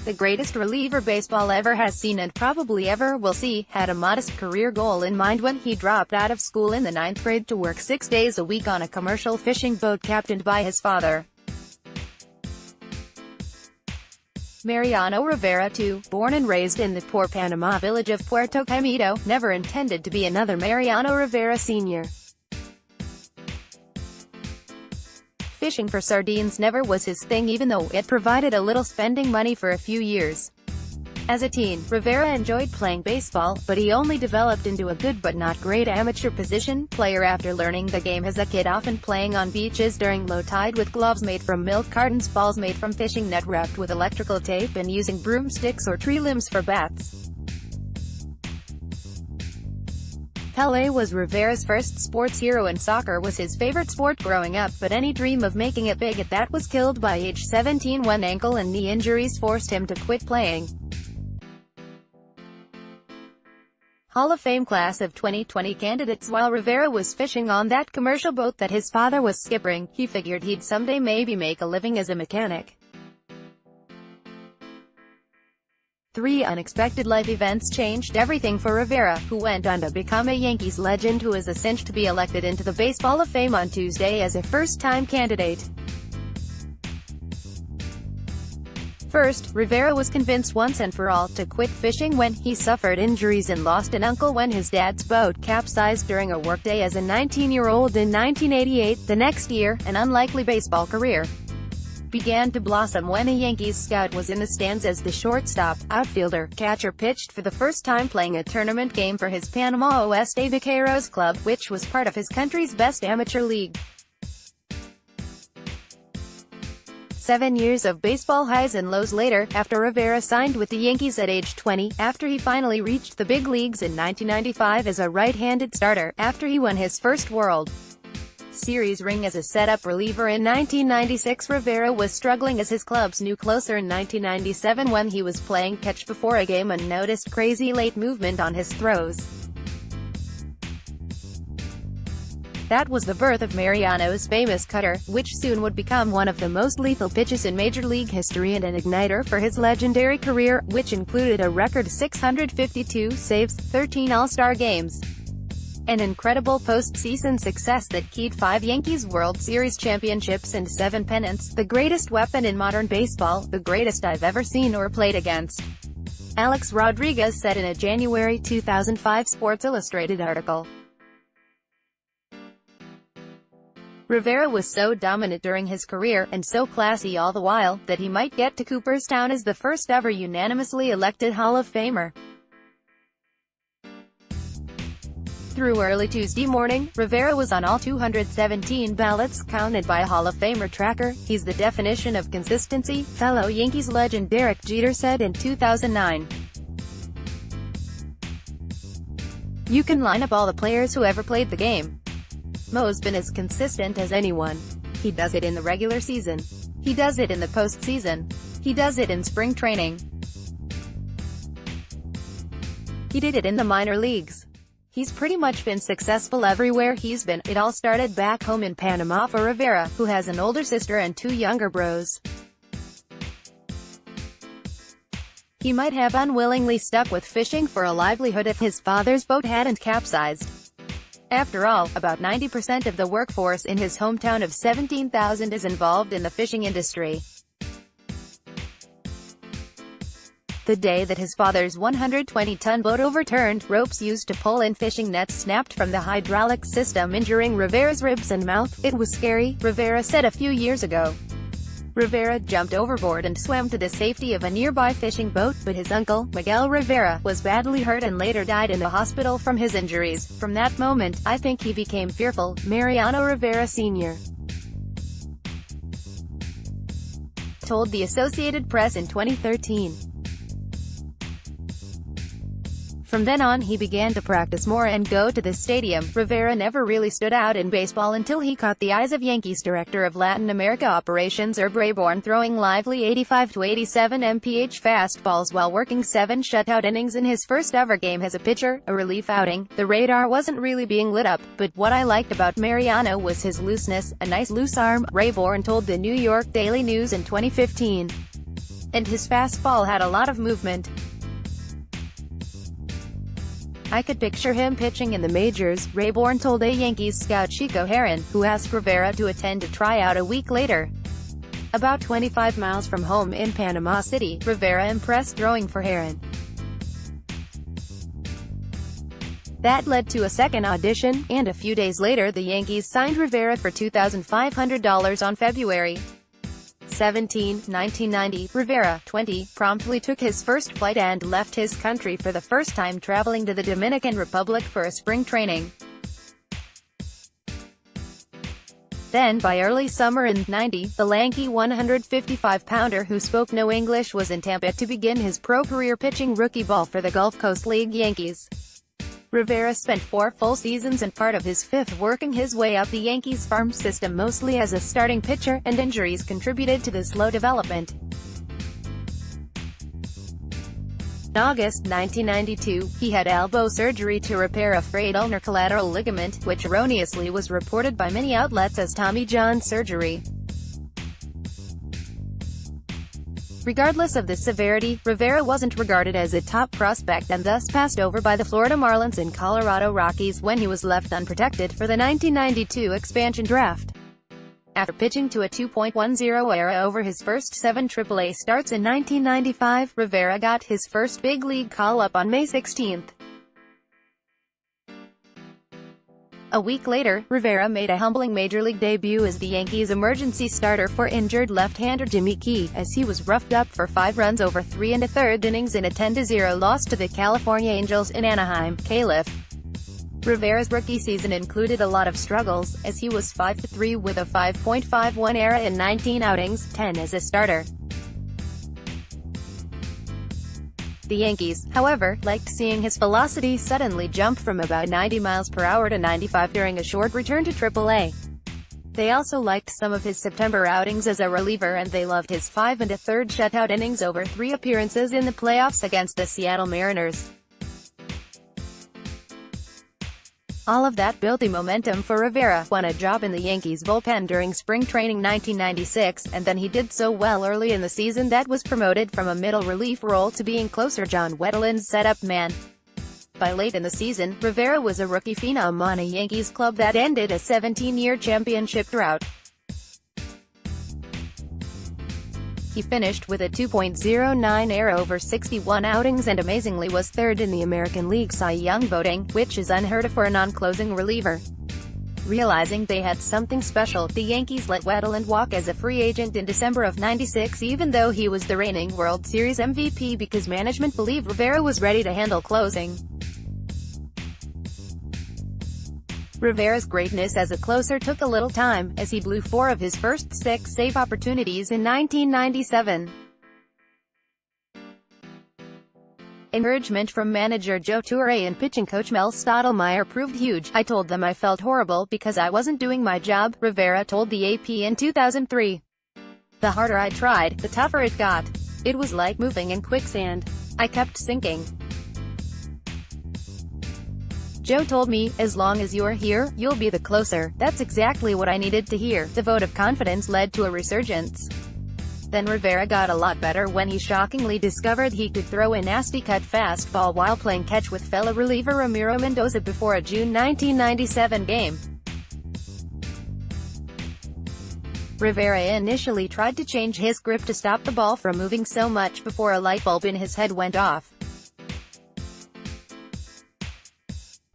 the greatest reliever baseball ever has seen and probably ever will see, had a modest career goal in mind when he dropped out of school in the 9th grade to work 6 days a week on a commercial fishing boat captained by his father. Mariano Rivera II, born and raised in the poor Panama village of Puerto Caimito, never intended to be another Mariano Rivera Sr. Fishing for sardines never was his thing, even though it provided a little spending money for a few years. As a teen, Rivera enjoyed playing baseball, but he only developed into a good but not great amateur position player after learning the game as a kid, often playing on beaches during low tide with gloves made from milk cartons, balls made from fishing net wrapped with electrical tape, and using broomsticks or tree limbs for bats. Pelé was Rivera's first sports hero, and soccer was his favorite sport growing up, but any dream of making it big at that was killed by age 17 when ankle and knee injuries forced him to quit playing. Hall of Fame class of 2020 candidates. While Rivera was fishing on that commercial boat that his father was skippering, he figured he'd someday maybe make a living as a mechanic. 3 unexpected life events changed everything for Rivera, who went on to become a Yankees legend who is a cinch to be elected into the Baseball Hall of Fame on Tuesday as a first-time candidate. First, Rivera was convinced once and for all to quit fishing when he suffered injuries and lost an uncle when his dad's boat capsized during a workday as a 19-year-old in 1988. The next year, an unlikely baseball career began to blossom when a Yankees scout was in the stands as the shortstop, outfielder, catcher pitched for the first time, playing a tournament game for his Panama Oeste Vaqueros club, which was part of his country's best amateur league. 7 years of baseball highs and lows later, after Rivera signed with the Yankees at age 20, after he finally reached the big leagues in 1995 as a right-handed starter, after he won his first World Series ring as a setup reliever in 1996, Rivera was struggling as his clubs knew closer in 1997 when he was playing catch before a game and noticed crazy late movement on his throws. That was the birth of Mariano's famous cutter, which soon would become one of the most lethal pitches in Major League history and an igniter for his legendary career, which included a record 652 saves, 13 All-Star games, an incredible postseason success that keyed 5 Yankees World Series championships and 7 pennants, the greatest weapon in modern baseball, the greatest I've ever seen or played against, Alex Rodriguez said in a January 2005 Sports Illustrated article. Rivera was so dominant during his career, and so classy all the while, that he might get to Cooperstown as the first ever unanimously elected Hall of Famer. Through early Tuesday morning, Rivera was on all 217 ballots, counted by a Hall of Famer tracker. He's the definition of consistency, fellow Yankees legend Derek Jeter said in 2009. You can line up all the players who ever played the game. Mo's been as consistent as anyone. He does it in the regular season. He does it in the postseason. He does it in spring training. He did it in the minor leagues. He's pretty much been successful everywhere he's been. It all started back home in Panama for Rivera, who has an older sister and 2 younger bros. He might have unwillingly stuck with fishing for a livelihood if his father's boat hadn't capsized. After all, about 90% of the workforce in his hometown of 17,000 is involved in the fishing industry. The day that his father's 120-ton boat overturned, ropes used to pull in fishing nets snapped from the hydraulic system, injuring Rivera's ribs and mouth. It was scary, Rivera said a few years ago. Rivera jumped overboard and swam to the safety of a nearby fishing boat, but his uncle, Miguel Rivera, was badly hurt and later died in the hospital from his injuries. From that moment, I think he became fearful, Mariano Rivera Sr. told the Associated Press in 2013. From then on he began to practice more and go to the stadium. Rivera never really stood out in baseball until he caught the eyes of Yankees director of Latin America operations Herb Rayborn throwing lively 85-87 mph fastballs while working 7 shutout innings in his first ever game as a pitcher, a relief outing. The radar wasn't really being lit up, but what I liked about Mariano was his looseness, a nice loose arm, Rayborn told the New York Daily News in 2015. and his fastball had a lot of movement. I could picture him pitching in the majors, Rayborn told a Yankees scout Chico Herron, who asked Rivera to attend a tryout a week later. About 25 miles from home in Panama City, Rivera impressed throwing for Herron. That led to a second audition, and a few days later the Yankees signed Rivera for $2,500 on February 17, 1990. Rivera, 20, promptly took his first flight and left his country for the first time, traveling to the Dominican Republic for a spring training. Then, by early summer in '90, the lanky 155-pounder who spoke no English was in Tampa to begin his pro career pitching rookie ball for the Gulf Coast League Yankees. Rivera spent 4 full seasons and part of his 5th working his way up the Yankees farm system, mostly as a starting pitcher, and injuries contributed to this slow development. In August 1992, he had elbow surgery to repair a frayed ulnar collateral ligament, which erroneously was reported by many outlets as Tommy John surgery. Regardless of the severity, Rivera wasn't regarded as a top prospect and thus passed over by the Florida Marlins and Colorado Rockies when he was left unprotected for the 1992 expansion draft. After pitching to a 2.10 ERA over his first 7 AAA starts in 1995, Rivera got his first big league call-up on May 16. A week later, Rivera made a humbling major league debut as the Yankees' emergency starter for injured left-hander Jimmy Key, as he was roughed up for 5 runs over 3 1/3 innings in a 10-0 loss to the California Angels in Anaheim, Calif. Rivera's rookie season included a lot of struggles, as he was 5-3 with a 5.51 ERA in 19 outings, 10 as a starter. The Yankees, however, liked seeing his velocity suddenly jump from about 90 miles per hour to 95 during a short return to AAA. They also liked some of his September outings as a reliever, and they loved his 5 1/3 shutout innings over 3 appearances in the playoffs against the Seattle Mariners. All of that built the momentum for Rivera, won a job in the Yankees bullpen during spring training 1996, and then he did so well early in the season that was promoted from a middle relief role to being closer John Wetteland's setup man. By late in the season, Rivera was a rookie phenom on a Yankees club that ended a 17-year championship drought. He finished with a 2.09 ERA over 61 outings and amazingly was 3rd in the American League Cy Young voting, which is unheard of for a non-closing reliever. Realizing they had something special, the Yankees let Wetteland walk as a free agent in December of '96, even though he was the reigning World Series MVP, because management believed Rivera was ready to handle closing. Rivera's greatness as a closer took a little time, as he blew 4 of his first 6 save opportunities in 1997. Encouragement from manager Joe Torre and pitching coach Mel Stottlemyre proved huge. "I told them I felt horrible because I wasn't doing my job," Rivera told the AP in 2003. "The harder I tried, the tougher it got. It was like moving in quicksand. I kept sinking. Joe told me, as long as you're here, you'll be the closer. That's exactly what I needed to hear." The vote of confidence led to a resurgence. Then Rivera got a lot better when he shockingly discovered he could throw a nasty cut fastball while playing catch with fellow reliever Ramiro Mendoza before a June 1997 game. Rivera initially tried to change his grip to stop the ball from moving so much before a light bulb in his head went off.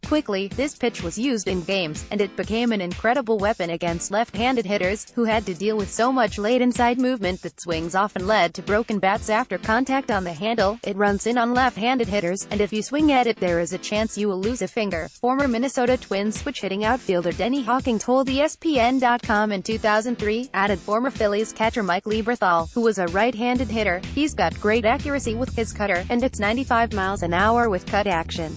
Quickly, this pitch was used in games, and it became an incredible weapon against left-handed hitters, who had to deal with so much late-inside movement that swings often led to broken bats after contact on the handle. "It runs in on left-handed hitters, and if you swing at it there is a chance you will lose a finger," former Minnesota Twins switch-hitting outfielder Denny Hawking told ESPN.com in 2003, added former Phillies catcher Mike Lieberthal, who was a right-handed hitter. "He's got great accuracy with his cutter, and it's 95 miles an hour with cut action.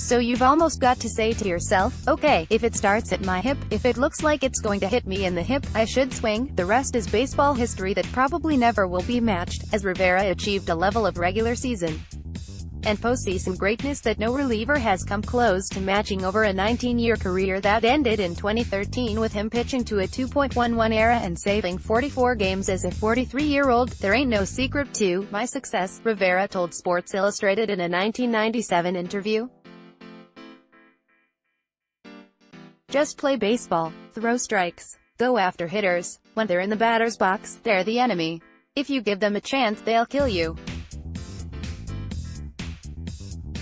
So you've almost got to say to yourself, okay, if it starts at my hip, if it looks like it's going to hit me in the hip, I should swing." The rest is baseball history that probably never will be matched, as Rivera achieved a level of regular season and postseason greatness that no reliever has come close to matching over a 19-year career that ended in 2013 with him pitching to a 2.11 ERA and saving 44 games as a 43-year-old. "There ain't no secret to my success," Rivera told Sports Illustrated in a 1997 interview. "Just play baseball, throw strikes, go after hitters. When they're in the batter's box, they're the enemy. If you give them a chance, they'll kill you.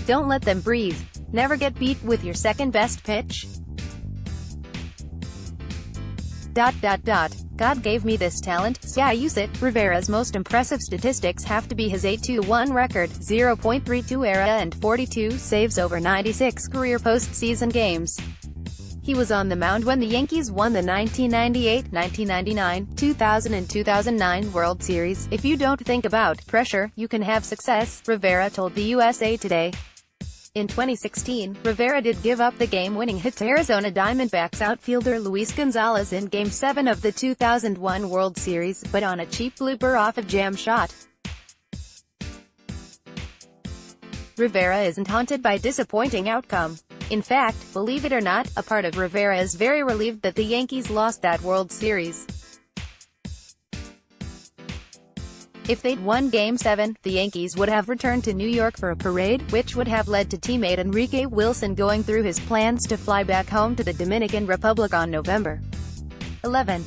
Don't let them breathe. Never get beat with your second-best pitch. God gave me this talent, so I use it." Rivera's most impressive statistics have to be his 8-2-1 record, 0.32 ERA and 42 saves over 96 career postseason games. He was on the mound when the Yankees won the 1998, 1999, 2000 and 2009 World Series. "If you don't think about pressure, you can have success," Rivera told the USA Today. In 2016, Rivera did give up the game-winning hit to Arizona Diamondbacks outfielder Luis Gonzalez in Game 7 of the 2001 World Series, but on a cheap blooper off a jam shot. Rivera isn't haunted by disappointing outcome. In fact, believe it or not, a part of Rivera is very relieved that the Yankees lost that World Series. If they'd won Game 7, the Yankees would have returned to New York for a parade, which would have led to teammate Enrique Wilson going through his plans to fly back home to the Dominican Republic on November 11.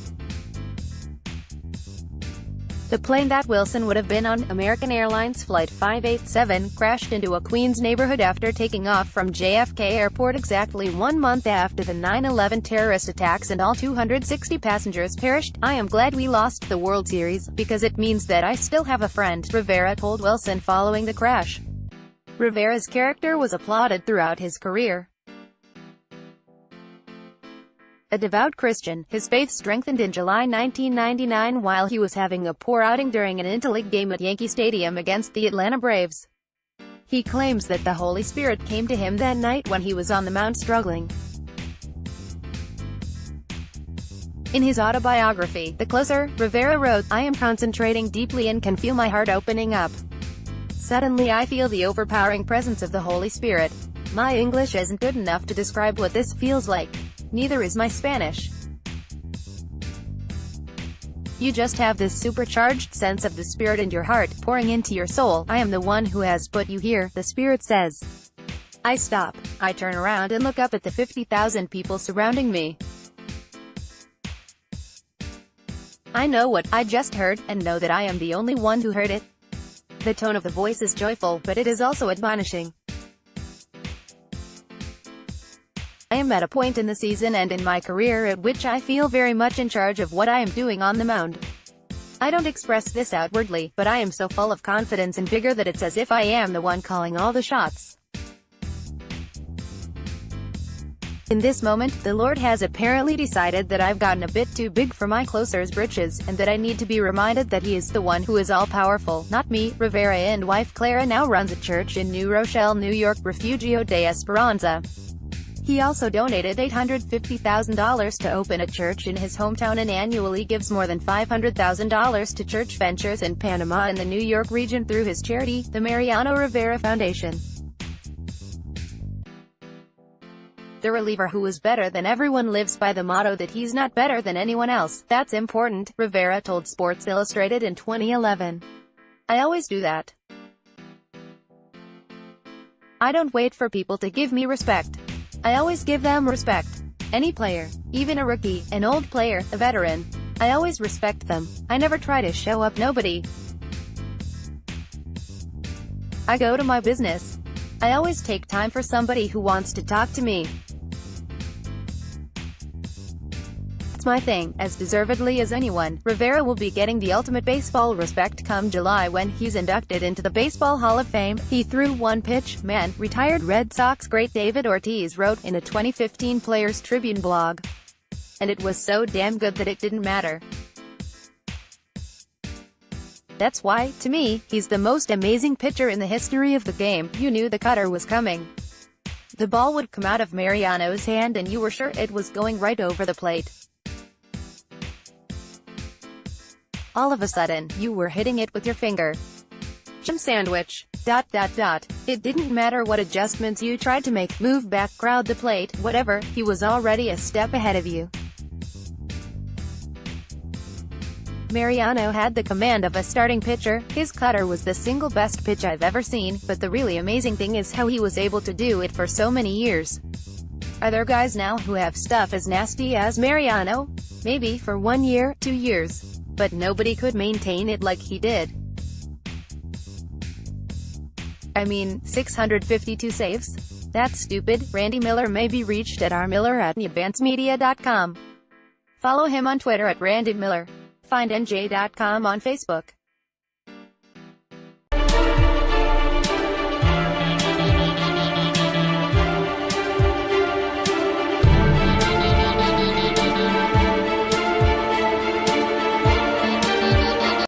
The plane that Wilson would have been on, American Airlines Flight 587, crashed into a Queens neighborhood after taking off from JFK Airport exactly 1 month after the 9/11 terrorist attacks, and all 260 passengers perished. "I am glad we lost the World Series, because it means that I still have a friend," Rivera told Wilson following the crash. Rivera's character was applauded throughout his career. A devout Christian, his faith strengthened in July 1999 while he was having a poor outing during an interleague game at Yankee Stadium against the Atlanta Braves. He claims that the Holy Spirit came to him that night when he was on the mound struggling. In his autobiography, The Closer, Rivera wrote, "I am concentrating deeply and can feel my heart opening up. Suddenly I feel the overpowering presence of the Holy Spirit. My English isn't good enough to describe what this feels like. Neither is my Spanish. You just have this supercharged sense of the Spirit in your heart, pouring into your soul. I am the one who has put you here," the Spirit says. "I stop. I turn around and look up at the 50,000 people surrounding me. I know what I just heard, and know that I am the only one who heard it." The tone of the voice is joyful, but it is also admonishing. "I am at a point in the season and in my career at which I feel very much in charge of what I am doing on the mound. I don't express this outwardly, but I am so full of confidence and vigor that it's as if I am the one calling all the shots. In this moment, the Lord has apparently decided that I've gotten a bit too big for my closer's britches, and that I need to be reminded that He is the one who is all-powerful, not me." Rivera and wife Clara now runs a church in New Rochelle, New York, Refugio de Esperanza. He also donated $850,000 to open a church in his hometown and annually gives more than $500,000 to church ventures in Panama and the New York region through his charity, the Mariano Rivera Foundation. The reliever who is better than everyone lives by the motto that he's not better than anyone else. "That's important," Rivera told Sports Illustrated in 2011. "I always do that. I don't wait for people to give me respect. I always give them respect. Any player, even a rookie, an old player, a veteran. I always respect them. I never try to show up nobody. I go to my business. I always take time for somebody who wants to talk to me. It's my thing, as deservedly as anyone." Rivera will be getting the ultimate baseball respect come July when he's inducted into the Baseball Hall of Fame. "He threw one pitch, man," retired Red Sox great David Ortiz wrote in a 2015 Players Tribune blog. "And it was so damn good that it didn't matter. That's why, to me, he's the most amazing pitcher in the history of the game. You knew the cutter was coming. The ball would come out of Mariano's hand and you were sure it was going right over the plate. All of a sudden, you were hitting it with your finger. Sandwich. It didn't matter what adjustments you tried to make, move back, crowd the plate, whatever, he was already a step ahead of you. Mariano had the command of a starting pitcher. His cutter was the single best pitch I've ever seen, but the really amazing thing is how he was able to do it for so many years. Are there guys now who have stuff as nasty as Mariano? Maybe for 1 year, 2 years. But nobody could maintain it like he did. I mean, 652 saves? That's stupid. Randy Miller may be reached at rmiller@advancemedia.com. Follow him on Twitter at Randy Miller. Find NJ.com on Facebook.